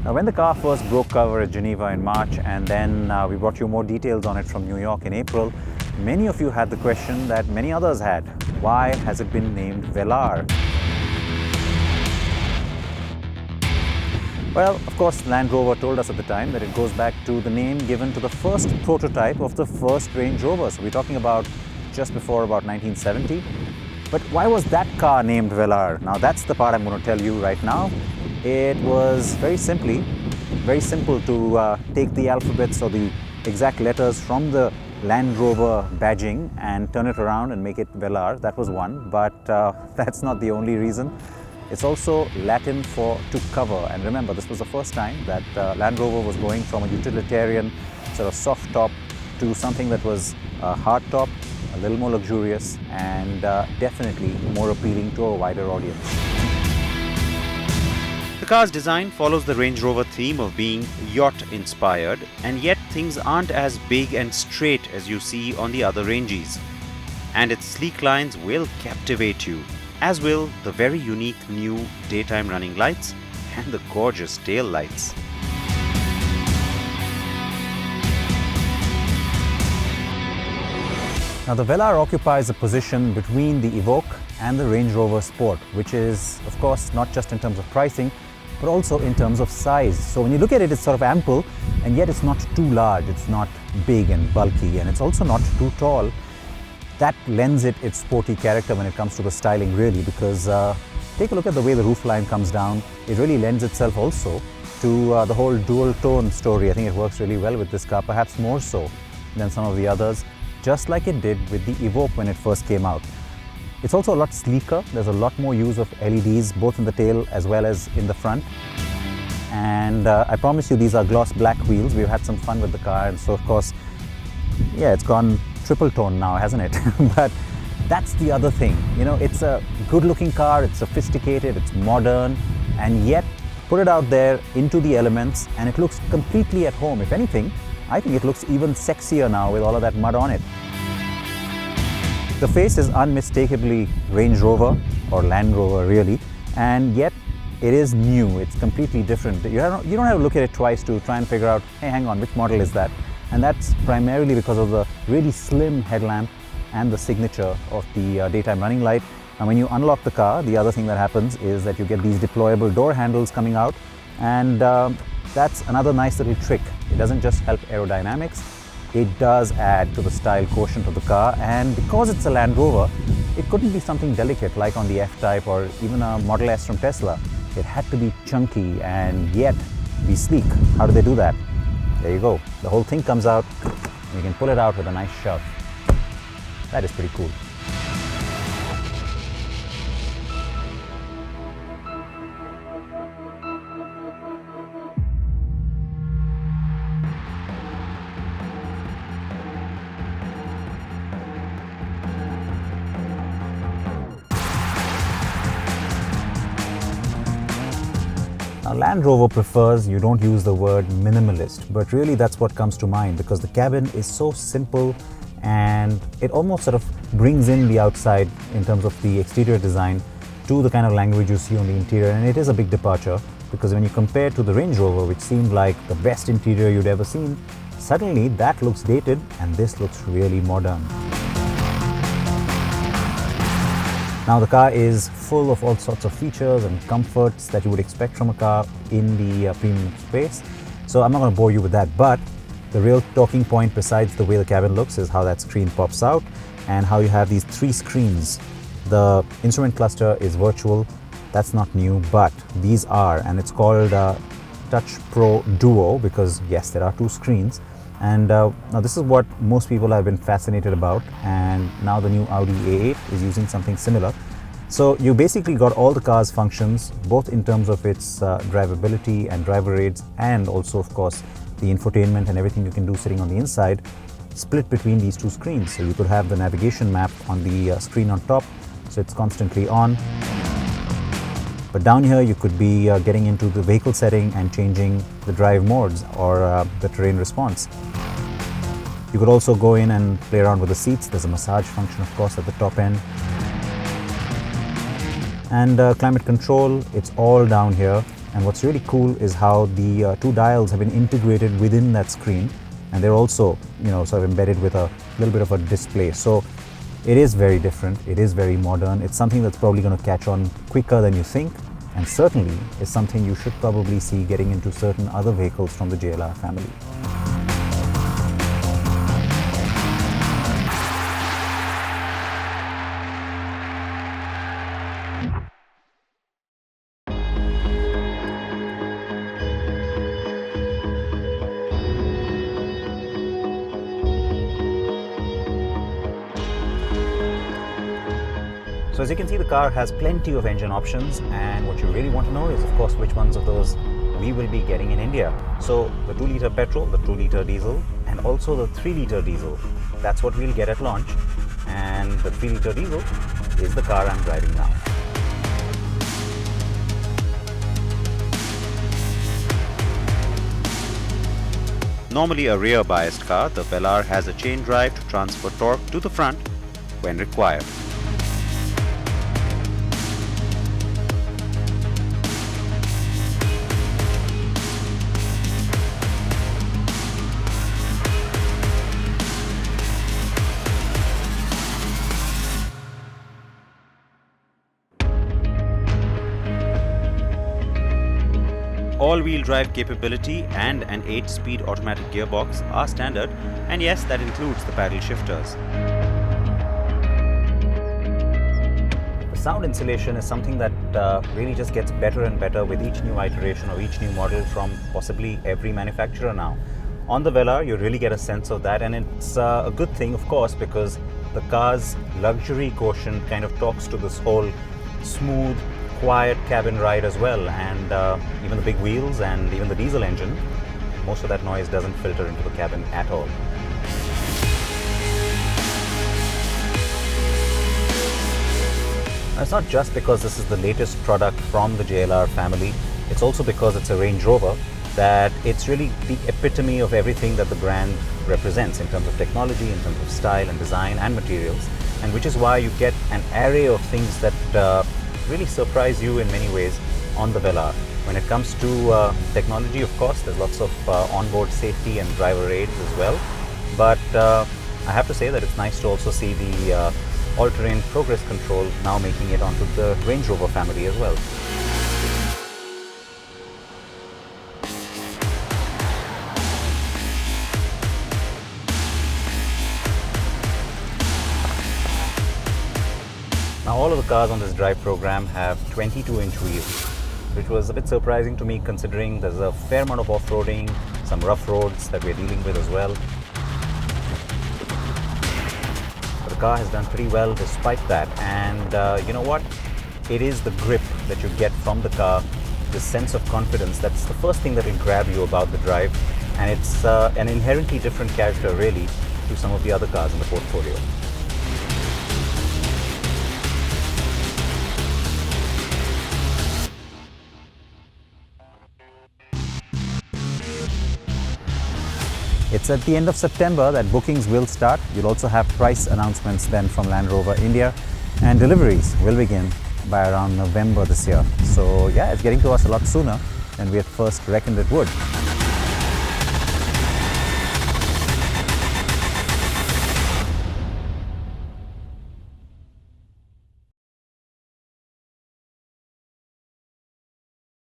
Now, when the car first broke cover at Geneva in March, and then we brought you more details on it from New York in April, many of you had the question that many others had: why has it been named Velar? Well, of course, Land Rover told us at the time that it goes back to the name given to the first prototype of the first Range Rover. So we're talking about just before about 1970. But why was that car named Velar? Now that's the part I'm going to tell you right now. It was very simple to take the alphabets or the exact letters from the Land Rover badging and turn it around and make it Velar. That was one, but that's not the only reason. It's also Latin for to cover. And remember, this was the first time that Land Rover was going from a utilitarian sort of soft top to something that was a hard top, a little more luxurious, and definitely more appealing to a wider audience. The car's design follows the Range Rover theme of being yacht-inspired, and yet things aren't as big and straight as you see on the other Ranges. And its sleek lines will captivate you, as will the very unique new daytime running lights and the gorgeous tail lights. Now, the Velar occupies a position between the Evoque and the Range Rover Sport, which is, of course, not just in terms of pricing, but also in terms of size. So when you look at it, it's sort of ample, and yet it's not too large, it's not big and bulky, and it's also not too tall. That lends it its sporty character when it comes to the styling, really, because take a look at the way the roofline comes down. It really lends itself also to the whole dual tone story. I think it works really well with this car, perhaps more so than some of the others, just like it did with the Evoque when it first came out. It's also a lot sleeker. There's a lot more use of LEDs, both in the tail as well as in the front. And I promise you, these are gloss black wheels. We've had some fun with the car, and so of course, yeah, it's gone triple tone now, hasn't it? But that's the other thing. You know, it's a good looking car, it's sophisticated, it's modern, and yet put it out there into the elements and it looks completely at home. If anything, I think it looks even sexier now with all of that mud on it. The face is unmistakably Range Rover or Land Rover, really, and yet it is new. It's completely different. You don't have to look at it twice to try and figure out, hey, hang on, which model is that? And that's primarily because of the really slim headlamp and the signature of the daytime running light. And when you unlock the car, the other thing that happens is that you get these deployable door handles coming out, and that's another nice little trick. It doesn't just help aerodynamics, it does add to the style quotient of the car, and because it's a Land Rover, it couldn't be something delicate like on the F-Type or even a Model S from Tesla. It had to be chunky and yet be sleek. How do they do that? There you go. The whole thing comes out and you can pull it out with a nice shove. That is pretty cool. Now, Land Rover prefers you don't use the word minimalist, but really that's what comes to mind because the cabin is so simple and it almost sort of brings in the outside in terms of the exterior design to the kind of language you see on the interior, and it is a big departure because when you compare to the Range Rover, which seemed like the best interior you'd ever seen, suddenly that looks dated and this looks really modern. Now the car is full of all sorts of features and comforts that you would expect from a car in the premium space. So I'm not going to bore you with that, but the real talking point besides the way the cabin looks is how that screen pops out and how you have these 3 screens. The instrument cluster is virtual, that's not new, but these are, and it's called Touch Pro Duo because yes, there are 2 screens. And now this is what most people have been fascinated about, and now the new Audi A8 is using something similar. So you basically got all the car's functions, both in terms of its drivability and driver aids, and also of course the infotainment and everything you can do sitting on the inside, split between these two screens. So you could have the navigation map on the screen on top, so it's constantly on. But down here you could be getting into the vehicle setting and changing the drive modes or the terrain response. You could also go in and play around with the seats. There's a massage function of course at the top end. And climate control, it's all down here. And what's really cool is how the two dials have been integrated within that screen, and they're also, sort of embedded with a little bit of a display. So it is very different, it is very modern. It's something that's probably going to catch on quicker than you think, and certainly is something you should probably see getting into certain other vehicles from the JLR family. So as you can see, the car has plenty of engine options, and what you really want to know is of course which ones of those we will be getting in India. So the 2-litre petrol, the 2-litre diesel, and also the 3-litre diesel. That's what we'll get at launch, and the 3-litre diesel is the car I'm driving now. Normally a rear-biased car, the Velar has a chain drive to transfer torque to the front when required. All-wheel drive capability and an 8-speed automatic gearbox are standard, and yes, that includes the paddle shifters. The sound insulation is something that really just gets better and better with each new iteration or each new model from possibly every manufacturer now. On the Velar, you really get a sense of that, and it's a good thing, of course, because the car's luxury quotient kind of talks to this whole smooth, quiet cabin ride as well, and even the big wheels and even the diesel engine, most of that noise doesn't filter into the cabin at all. Now, it's not just because this is the latest product from the JLR family, it's also because it's a Range Rover that it's really the epitome of everything that the brand represents in terms of technology, in terms of style and design and materials, and which is why you get an array of things that really surprise you in many ways on the Velar. When it comes to technology, of course, there's lots of onboard safety and driver aids as well. But I have to say that it's nice to also see the all-terrain progress control now making it onto the Range Rover family as well. Now, all of the cars on this drive program have 22-inch wheels, which was a bit surprising to me considering there's a fair amount of off-roading, some rough roads that we're dealing with as well. But the car has done pretty well despite that, and you know what? It is the grip that you get from the car, the sense of confidence, that's the first thing that will grab you about the drive, and it's an inherently different character really to some of the other cars in the portfolio. It's at the end of September that bookings will start. You'll also have price announcements then from Land Rover India, and deliveries will begin by around November this year. So yeah, it's getting to us a lot sooner than we at first reckoned it would.